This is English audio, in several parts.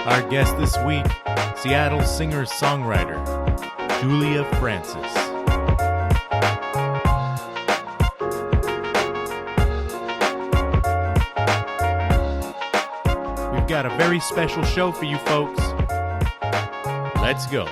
Our guest this week, Seattle singer-songwriter, Julia Francis. We've got a very special show for you folks. Let's go.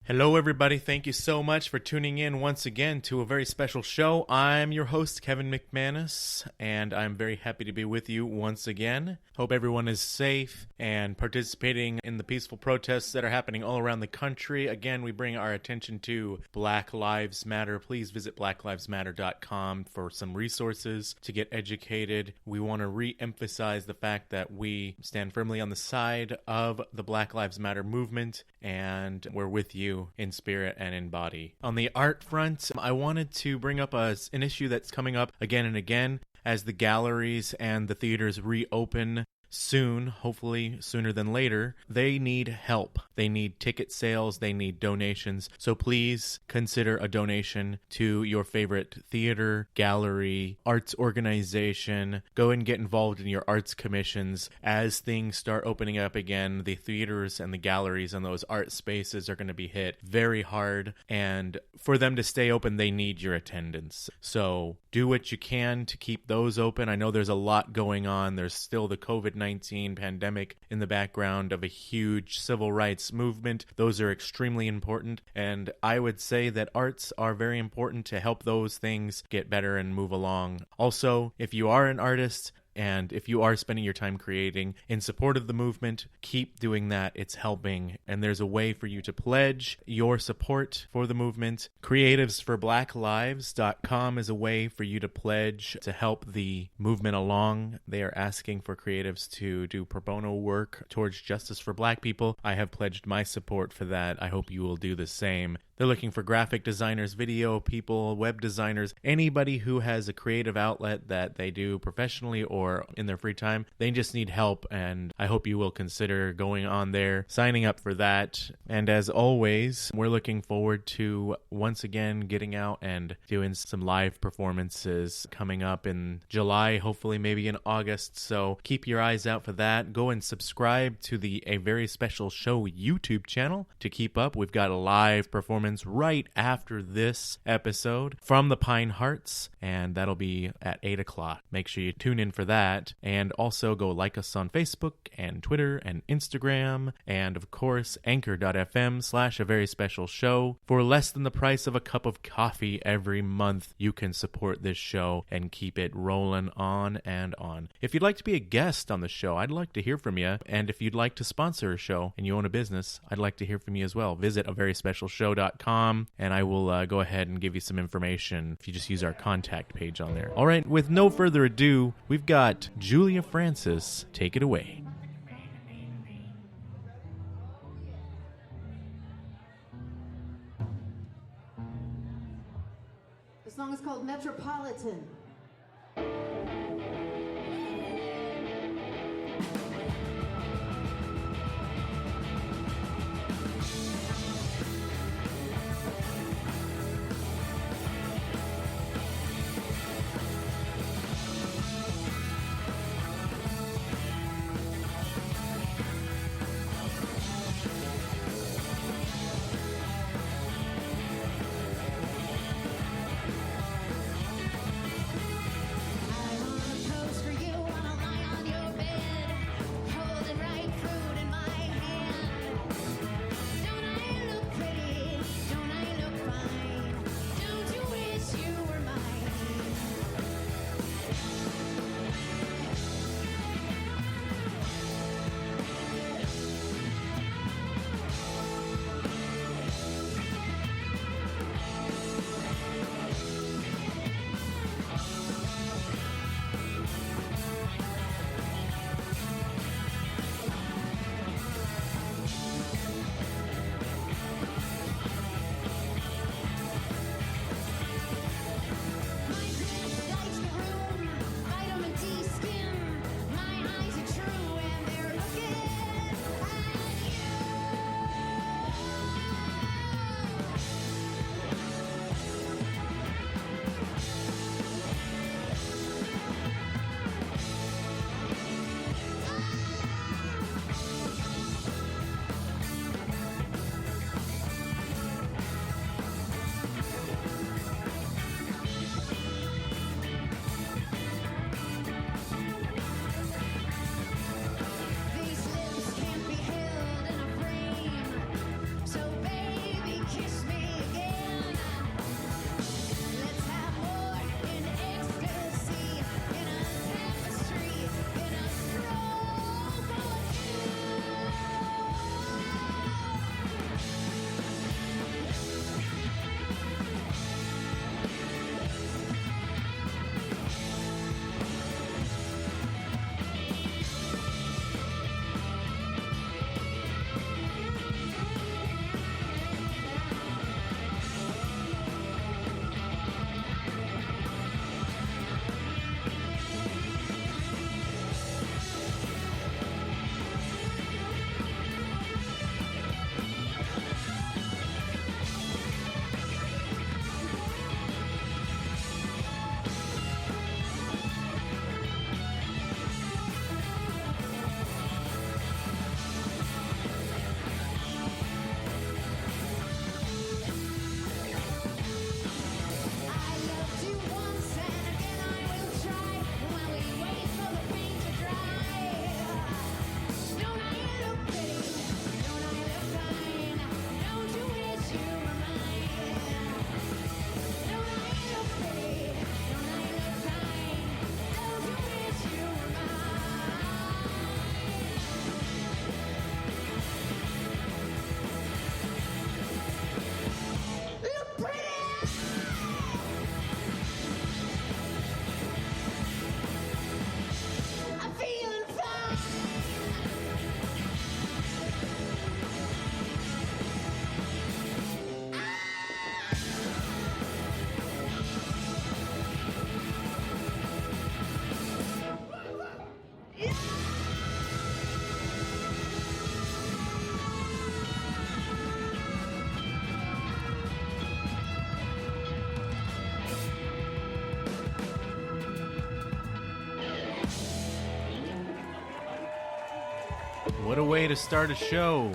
Hello, everybody. Thank you so much for tuning in once again to a very special show. I'm your host, Kevin McManus, and I'm very happy to be with you once again. Hope everyone is safe and participating in the peaceful protests that are happening all around the country. Again, we bring our attention to Black Lives Matter. Please visit blacklivesmatter.com for some resources to get educated. We want to re-emphasize the fact that we stand firmly on the side of the Black Lives Matter movement, and we're with you in spirit and in body. On the art front, I wanted to bring up an issue that's coming up again and again as the galleries and the theaters reopen soon, hopefully sooner than later. They need help. They need ticket sales. They need donations. So please consider a donation to your favorite theater, gallery, arts organization. Go and get involved in your arts commissions. As things start opening up again, the theaters and the galleries and those art spaces are going to be hit very hard. And for them to stay open, they need your attendance. So do what you can to keep those open. I know there's a lot going on. There's still the COVID-19 pandemic in the background of a huge civil rights movement. Those are extremely important, and I would say that arts are very important to help those things get better and move along. Also, if you are an artist, and if you are spending your time creating in support of the movement, keep doing that. It's helping. And there's a way for you to pledge your support for the movement. CreativesforBlackLives.com is a way for you to pledge to help the movement along. They are asking for creatives to do pro bono work towards justice for Black people. I have pledged my support for that. I hope you will do the same. They're looking for graphic designers, video people, web designers, anybody who has a creative outlet that they do professionally or in their free time. They just need help, and I hope you will consider going on there, signing up for that. And as always, we're looking forward to once again getting out and doing some live performances coming up in July, hopefully maybe in August. So keep your eyes out for that. Go and subscribe to the A Very Special Show YouTube channel to keep up. We've got a live performance right after this episode from the Pine Hearts, and that'll be at 8 o'clock. Make sure you tune in for that, and also go like us on Facebook and Twitter and Instagram, and of course anchor.fm/a very special show. For less than the price of a cup of coffee every month, you can support this show and keep it rolling on and on. If you'd like to be a guest on the show, I'd like to hear from you, and if you'd like to sponsor a show and you own a business, I'd like to hear from you as well. Visit averyspecialshow.com, and I will go ahead and give you some information if you just use our contact page on there. All right, with no further ado, we've got Julia Francis. Take it away. The song is called Metropolitan. What a way to start a show.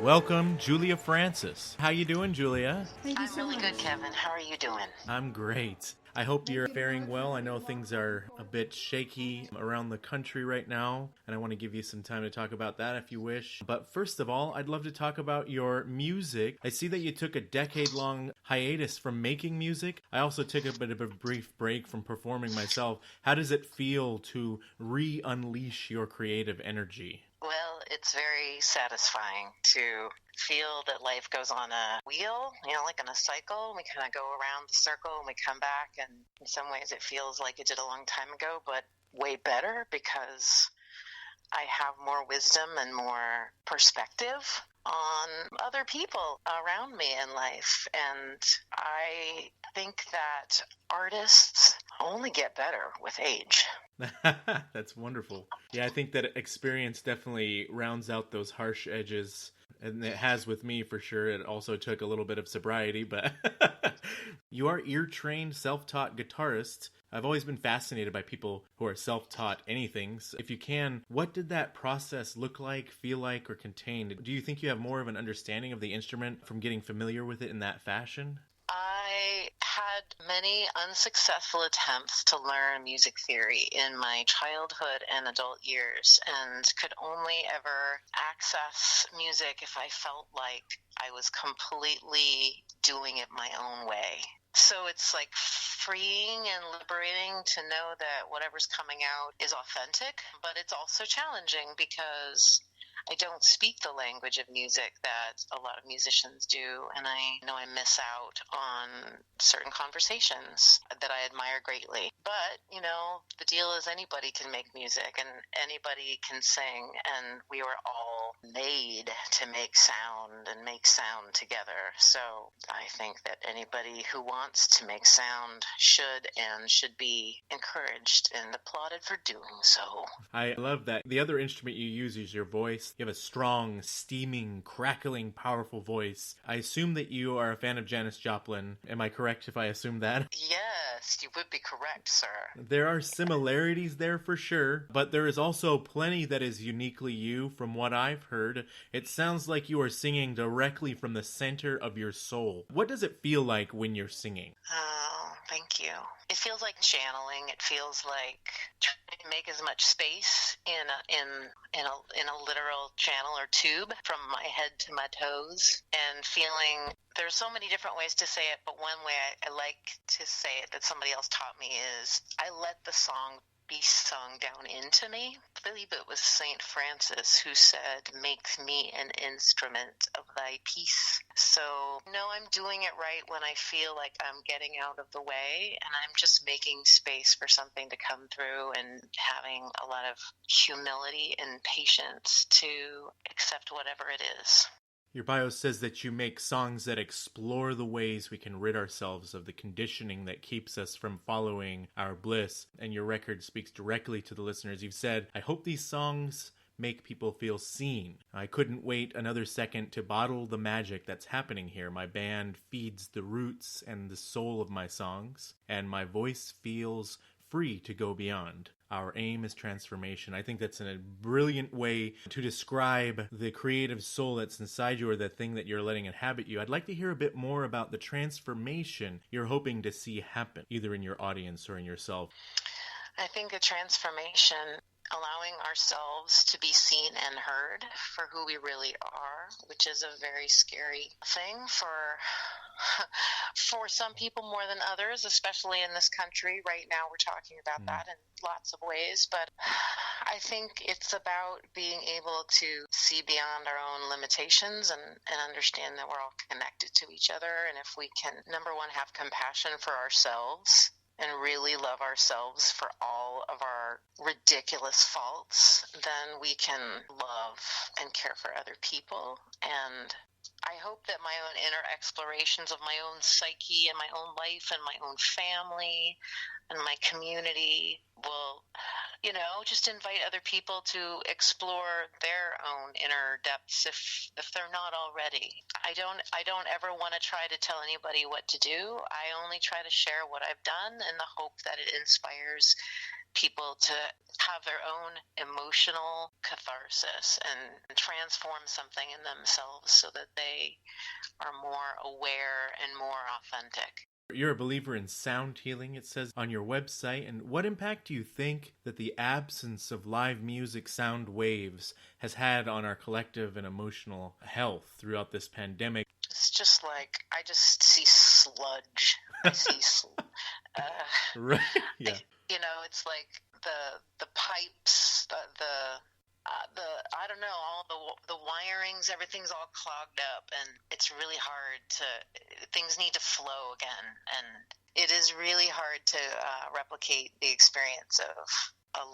Welcome, Julia Francis. How you doing, Julia? Thank you I'm so really much. good, Kevin. How are you doing? I'm great. I hope you're faring well. I know things are a bit shaky around the country right now, and I want to give you some time to talk about that if you wish. But first of all, I'd love to talk about your music. I see that you took a decade-long hiatus from making music. I also took a bit of a brief break from performing myself. How does it feel to re-unleash your creative energy? Well, it's very satisfying to feel that life goes on a wheel, like in a cycle. We kind of go around the circle and we come back, and in some ways it feels like it did a long time ago, but way better because I have more wisdom and more perspective on other people around me in life. And I think that artists only get better with age. That's wonderful. Yeah, I think that experience definitely rounds out those harsh edges, and it has with me for sure. It also took a little bit of sobriety, but you are ear-trained, self-taught guitarist. I've always been fascinated by people who are self-taught anything. So if you can, what did that process look like, feel like, or contain? Do you think you have more of an understanding of the instrument from getting familiar with it in that fashion? I had many unsuccessful attempts to learn music theory in my childhood and adult years, and could only ever access music if I felt like I was completely doing it my own way. So it's like freeing and liberating to know that whatever's coming out is authentic, but it's also challenging because I don't speak the language of music that a lot of musicians do, and I know I miss out on certain conversations that I admire greatly. But, the deal is anybody can make music and anybody can sing, and we were all made to make sound and make sound together. So I think that anybody who wants to make sound should be encouraged and applauded for doing so. I love that. The other instrument you use is your voice. You have a strong, steaming, crackling, powerful voice. I assume that you are a fan of Janis Joplin. Am I correct if I assume that? Yes, you would be correct, sir. There are similarities there for sure, but there is also plenty that is uniquely you from what I've heard. It sounds like you are singing directly from the center of your soul. What does it feel like when you're singing? Oh, thank you. It feels like channeling. It feels like trying to make as much space in a literal channel or tube from my head to my toes, and feeling there's so many different ways to say it, but one way I like to say it that somebody else taught me is I let the song be sung down into me. I believe it was Saint Francis who said, "Make me an instrument of thy peace." So, I'm doing it right when I feel like I'm getting out of the way and I'm just making space for something to come through, and having a lot of humility and patience to accept whatever it is. Your bio says that you make songs that explore the ways we can rid ourselves of the conditioning that keeps us from following our bliss, and your record speaks directly to the listeners. You've said, I hope these songs make people feel seen. I couldn't wait another second to bottle the magic that's happening here. My band feeds the roots and the soul of my songs, and my voice feels free to go beyond. Our aim is transformation. I think that's a brilliant way to describe the creative soul that's inside you, or the thing that you're letting inhabit you. I'd like to hear a bit more about the transformation you're hoping to see happen, either in your audience or in yourself. I think a transformation, allowing ourselves to be seen and heard for who we really are, which is a very scary thing for some people more than others, especially in this country. Right now we're talking about that in lots of ways, but I think it's about being able to see beyond our own limitations and understand that we're all connected to each other. And if we can, number one, have compassion for ourselves and really love ourselves for all of our ridiculous faults, then we can love and care for other people. And I hope that my own inner explorations of my own psyche and my own life and my own family and my community will, just invite other people to explore their own inner depths if they're not already. I don't ever want to try to tell anybody what to do. I only try to share what I've done in the hope that it inspires people to have their own emotional catharsis and transform something in themselves so that they are more aware and more authentic. You're a believer in sound healing, it says on your website. And what impact do you think that the absence of live music sound waves has had on our collective and emotional health throughout this pandemic? It's just like, I just see sludge. I see, Right? Yeah. it's like the pipes, the I don't know, all the wirings, everything's all clogged up, and it's really hard things need to flow again, and it is really hard to replicate the experience of a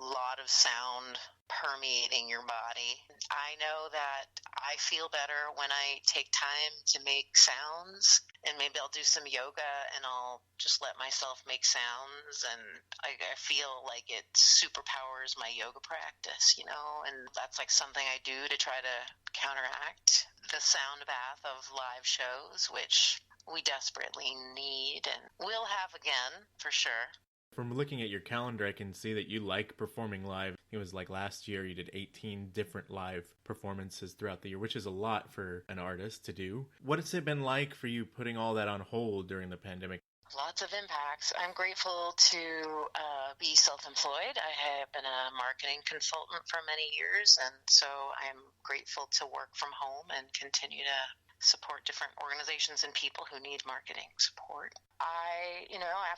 lot of sound permeating your body. I know that I feel better when I take time to make sounds, and maybe I'll do some yoga and I'll just let myself make sounds, and I feel like it superpowers my yoga practice, and that's like something I do to try to counteract the sound bath of live shows, which we desperately need and will have again for sure. From looking at your calendar, I can see that you like performing live. It was like last year you did 18 different live performances throughout the year, which is a lot for an artist to do. What has it been like for you putting all that on hold during the pandemic? Lots of impacts. I'm grateful to be self-employed. I have been a marketing consultant for many years, and so I'm grateful to work from home and continue to support different organizations and people who need marketing support.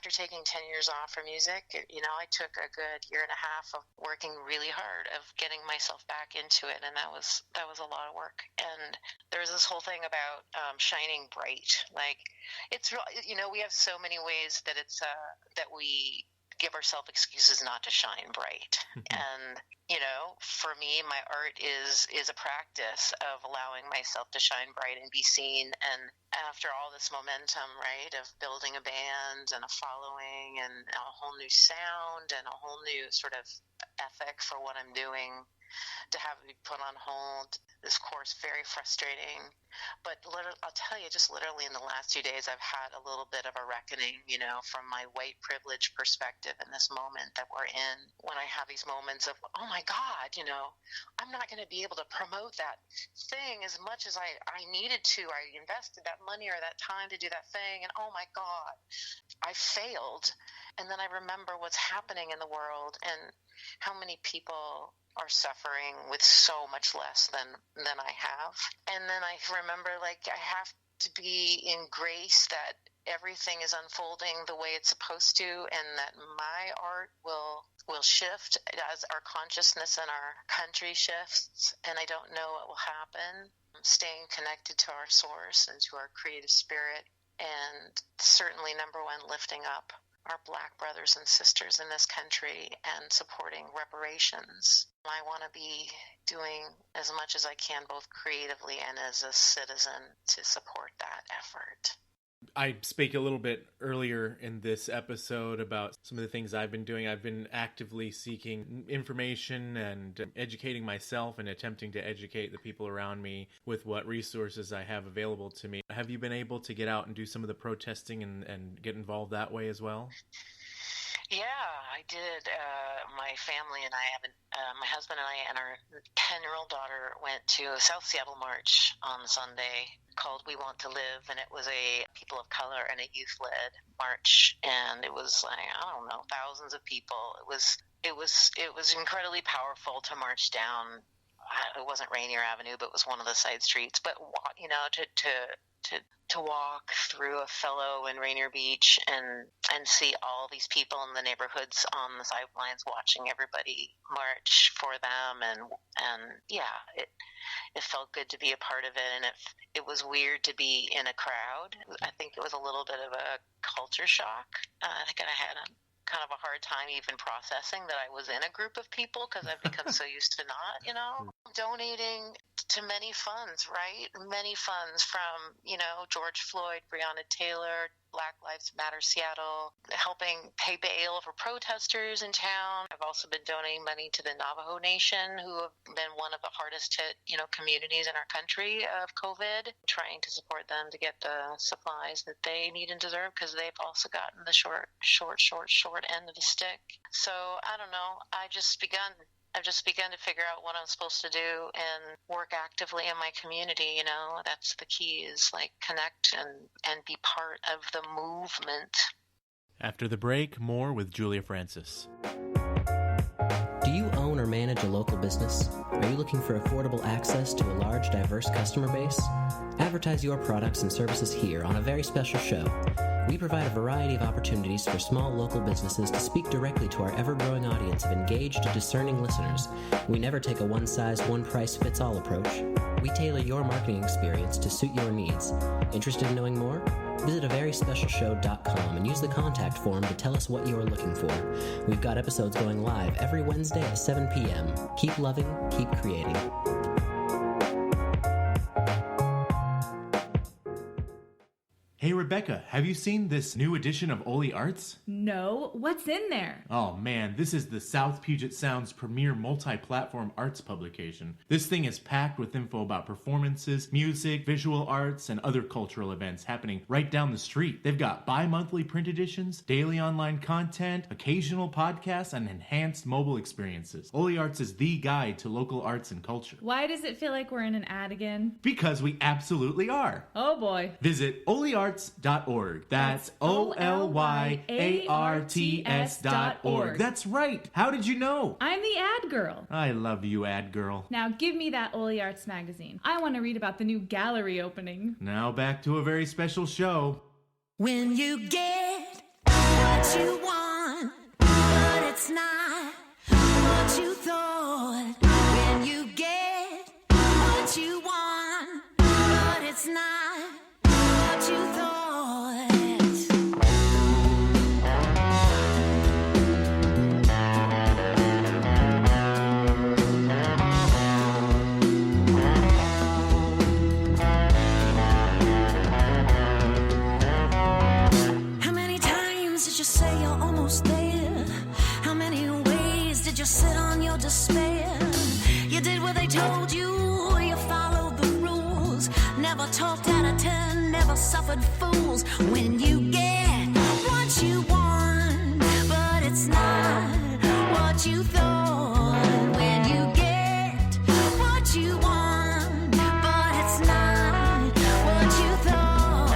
After taking 10 years off from music, I took a good year and a half of working really hard, of getting myself back into it, and that was a lot of work. And there's this whole thing about shining bright. Like, it's we have so many ways that that we give ourselves excuses not to shine bright. And for me, my art is a practice of allowing myself to shine bright and be seen. And after all this momentum, right, of building a band and a following and a whole new sound and a whole new sort of ethic for what I'm doing, to have it be put on hold, this course, very frustrating. But I'll tell you, just literally in the last 2 days, I've had a little bit of a reckoning, from my white privilege perspective in this moment that we're in, when I have these moments of, oh my God, I'm not going to be able to promote that thing as much as I needed to. I invested that money or that time to do that thing, and oh my God, I failed. And then I remember what's happening in the world and how many people are suffering with so much less than I have. And then I remember, like, I have to be in grace that everything is unfolding the way it's supposed to, and that my art will shift as our consciousness in our country shifts. And I don't know what will happen. I'm staying connected to our source and to our creative spirit, and certainly, number one, lifting up our Black brothers and sisters in this country and supporting reparations. I want to be doing as much as I can, both creatively and as a citizen, to support that effort. I spoke a little bit earlier in this episode about some of the things I've been doing. I've been actively seeking information and educating myself and attempting to educate the people around me with what resources I have available to me. Have you been able to get out and do some of the protesting and get involved that way as well? Yeah, I did. My family and I my husband and I and our 10-year-old daughter went to a South Seattle march on Sunday called We Want to Live, and it was a people of color and a youth-led march, and it was like, I don't know, thousands of people. It was incredibly powerful to march down. It wasn't Rainier Avenue, but it was one of the side streets. But to walk through a fellow in Rainier Beach and see all these people in the neighborhoods on the sidelines watching everybody march for them, and yeah, it felt good to be a part of it, and it was weird to be in a crowd. I think it was a little bit of a culture shock. I think I had kind of a hard time even processing that I was in a group of people, because I've become so used to not, donating to many funds, right? Many funds from, George Floyd, Breonna Taylor, Black Lives Matter Seattle, helping pay bail for protesters in town. I've also been donating money to the Navajo Nation, who have been one of the hardest hit, communities in our country of COVID, trying to support them to get the supplies that they need and deserve, because they've also gotten the short end of the stick. So I don't know. I've just begun to figure out what I'm supposed to do and work actively in my community. That's the key, is like connect and be part of the movement. After the break, more with Julia Francis. Do you own or manage a local business? Are you looking for affordable access to a large, diverse customer base? Advertise your products and services here on a very special show. We provide a variety of opportunities for small local businesses to speak directly to our ever-growing audience of engaged, discerning listeners. We never take a one-size, one-price-fits-all approach. We tailor your marketing experience to suit your needs. Interested in knowing more? Visit averyspecialshow.com and use the contact form to tell us what you are looking for. We've got episodes going live every Wednesday at 7 p.m. Keep loving, keep creating. Hey Rebecca, have you seen this new edition of Oli Arts? No, what's in there? Oh man, this is the South Puget Sound's premier multi-platform arts publication. This thing is packed with info about performances, music, visual arts, and other cultural events happening right down the street. They've got bi-monthly print editions, daily online content, occasional podcasts, and enhanced mobile experiences. Oli Arts is the guide to local arts and culture. Why does it feel like we're in an ad again? Because we absolutely are. Oh boy. Visit oliarts.org. That's OLYARTS.org. That's right. How did you know? I'm the ad girl. I love you, ad girl. Now give me that Oli Arts magazine. I want to read about the new gallery opening. Now back to a very special show. When you get what you want, but it's not what you thought. When you get what you want, but it's not what you thought. How many times did you say you're almost there? How many ways did you sit on your despair? You did what they told you, you followed the rules. Never talked out of turn, never suffered fools. When you get what you want, but it's not what you thought. When you get what you want, but it's not what you thought.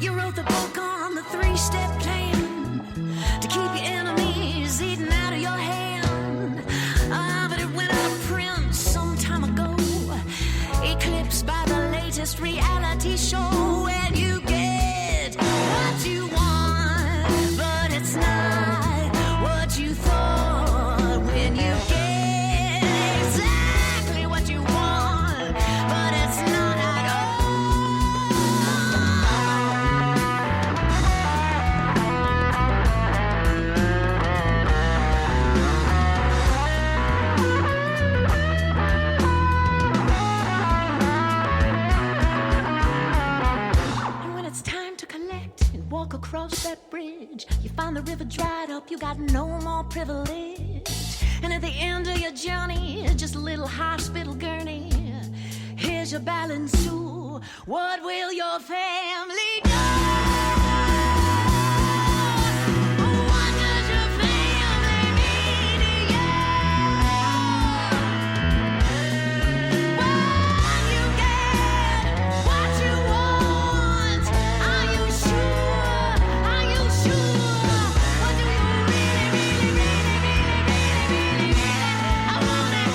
You wrote the book on the 3-step plan to keep your enemies eating out of your hand. But it went out of print some time ago, eclipsed by the latest reality show. And you get what you want, but it's not what you thought. When you get exactly what you want, but it's not at all. And when it's time to collect and walk across that bridge, you find the river dried up, you got no more privilege. And at the end of your journey, just a little hospital gurney. Here's your balance too. What will your family do? What does your family mean to you? When you get what you want, are you sure? Are you sure? Or do you really? I want it.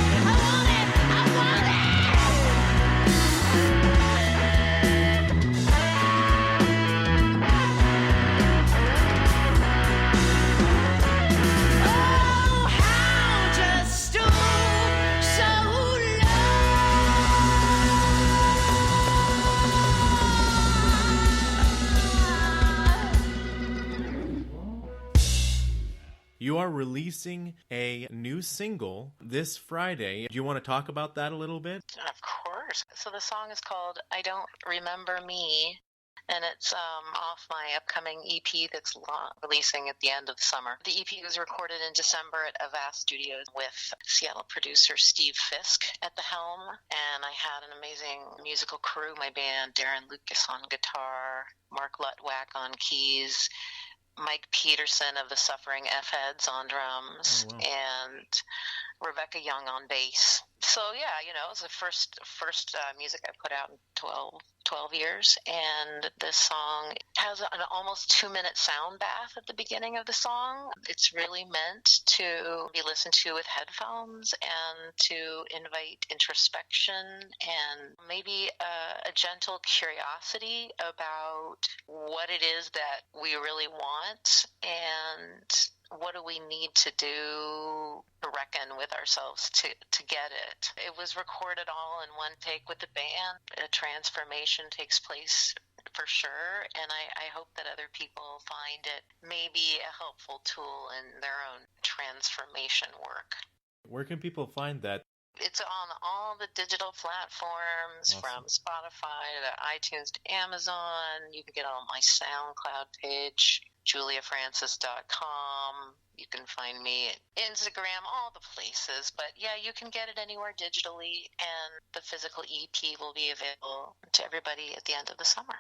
You are releasing a new single this Friday. Do you want to talk about that a little bit? Of course. So the song is called I Don't Remember Me, and it's off my upcoming EP that's releasing at the end of the summer. The EP was recorded in December at Avast Studios with Seattle producer Steve Fisk at the helm, and I had an amazing musical crew, my band, Darren Lucas on guitar, Mark Lutwack on keys, Mike Peterson of the Suffering F-Heads on drums, Oh, wow. and Rebecca Young on bass. So yeah, it was the first music I put out in 12 years, and this song has an almost 2-minute sound bath at the beginning of the song. It's really meant to be listened to with headphones and to invite introspection and maybe a gentle curiosity about what it is that we really want and what do we need to do to reckon with ourselves to get it. It was recorded all in one take with the band. A transformation takes place for sure, and I hope that other people find it maybe a helpful tool in their own transformation work. Where can people find that? It's on all the digital platforms, Awesome. from Spotify to iTunes to Amazon. You can get it on my SoundCloud page, juliafrancis.com. You can find me at Instagram, all the places. But yeah, you can get it anywhere digitally, and the physical EP will be available to everybody at the end of the summer.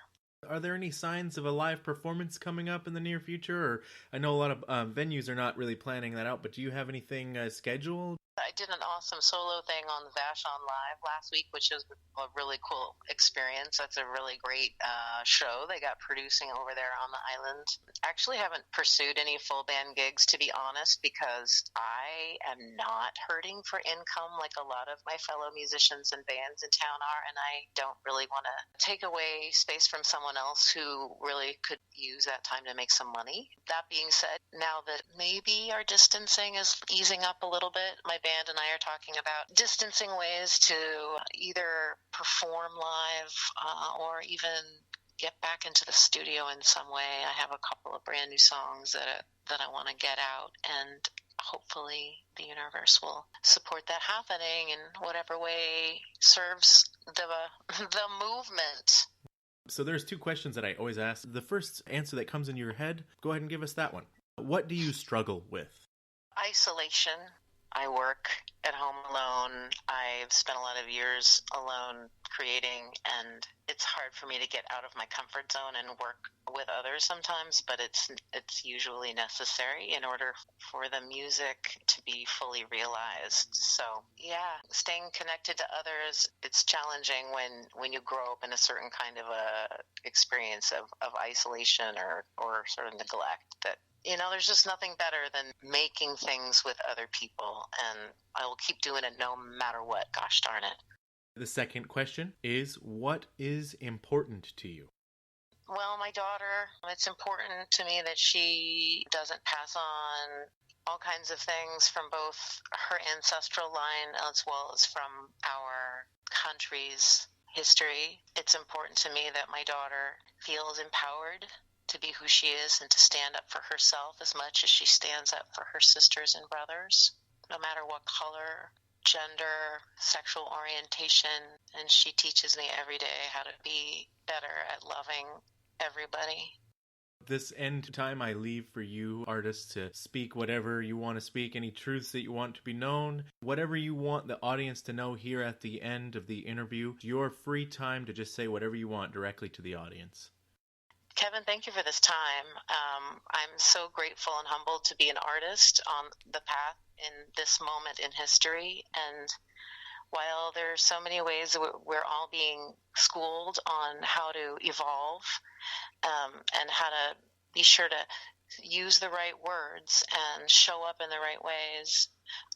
Are there any signs of a live performance coming up in the near future? Or I know a lot of venues are not really planning that out, but do you have anything scheduled? I did an awesome solo thing on Vashon Live last week, which was a really cool experience. That's a really great show they got producing over there on the island. Actually haven't pursued any full band gigs, to be honest, because I am not hurting for income like a lot of my fellow musicians and bands in town are, and I don't really want to take away space from someone else who really could use that time to make some money. That being said, now that maybe our distancing is easing up a little bit, my band and I are talking about distancing ways to either perform live or even get back into the studio in some way. I have a couple of brand new songs that I want to get out, and hopefully the universe will support that happening in whatever way serves the movement. So there's two questions that I always ask. The first answer that comes into your head, go ahead and give us that one. What do you struggle with? Isolation. I work at home alone. I've spent a lot of years alone creating, and it's hard for me to get out of my comfort zone and work with others sometimes, but it's usually necessary in order for the music to be fully realized. So yeah, staying connected to others, it's challenging when you grow up in a certain kind of a experience of isolation or sort of neglect. That there's just nothing better than making things with other people, and I will keep doing it no matter what, gosh darn it. The second question is, what is important to you? Well, my daughter, it's important to me that she doesn't pass on all kinds of things from both her ancestral line as well as from our country's history. It's important to me that my daughter feels empowered to be who she is and to stand up for herself as much as she stands up for her sisters and brothers, no matter what color, gender, sexual orientation. And she teaches me every day how to be better at loving everybody. This end time I leave for you, artists, to speak whatever you want to speak, any truths that you want to be known, whatever you want the audience to know here at the end of the interview. Your free time to just say whatever you want directly to the audience. Kevin, thank you for this time. I'm so grateful and humbled to be an artist on the path in this moment in history. And while there are so many ways we're all being schooled on how to evolve and how to be sure to use the right words and show up in the right ways,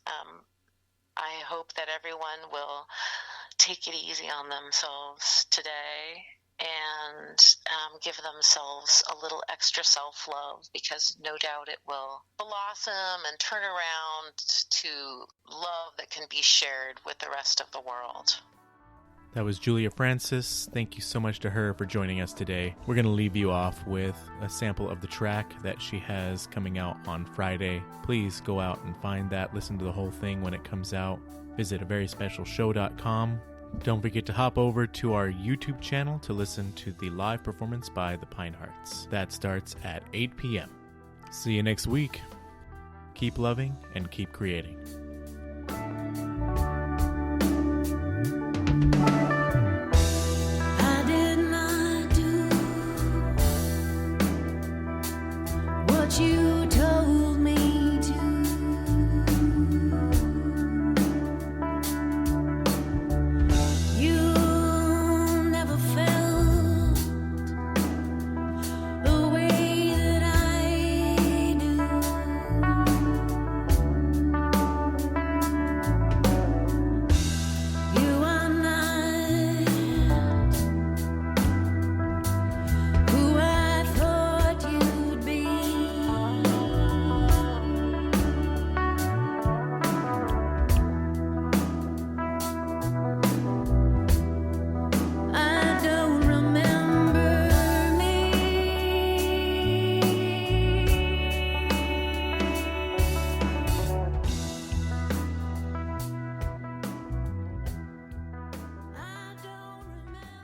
I hope that everyone will take it easy on themselves today and give themselves a little extra self-love, because no doubt it will blossom and turn around to love that can be shared with the rest of the world. That was Julia Francis. Thank you so much to her for joining us today. We're going to leave you off with a sample of the track that she has coming out on Friday. Please go out and find that. Listen to the whole thing when it comes out. Visit averyspecialshow.com. Don't forget to hop over to our YouTube channel to listen to the live performance by the Pine Hearts. That starts at 8 p.m. See you next week. Keep loving and keep creating. I did not do what you told me to. You never felt the way that I do. You are not who I thought you'd be. I don't remember me. I don't remember.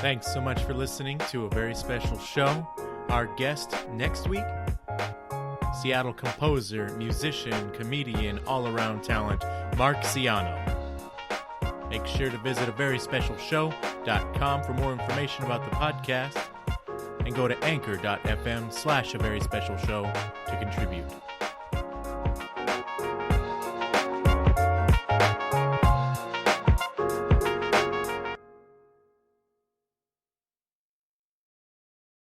Thanks so much for listening to a very special show. Our guest next week, Seattle composer, musician, comedian, all-around talent, Mark Ciano. Make sure to visit averyspecialshow.com for more information about the podcast and go to anchor.fm/averyspecialshow to contribute.